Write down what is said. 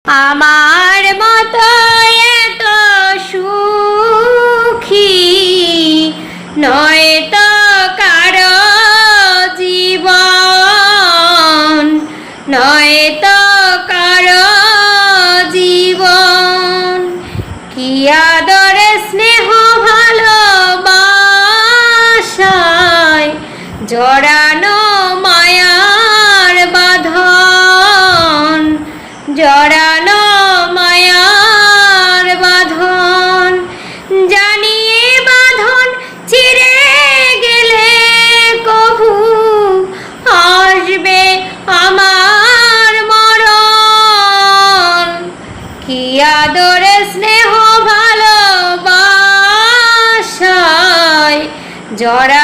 আমার মতো এত সুখী নয় তো কারো জীবন, নয় তো কারো জীবন। কি আদরে স্নেহ ভালোবাসায় জড়ানো মায়ার বাঁধন, জড়ানো মায়ার বাঁধন। জানিয়ে বাঁধন ছিঁড়ে গেলে কভু আসবে আমার মরণ। কি আদরে স্নেহ ভালোবাসায় জড়া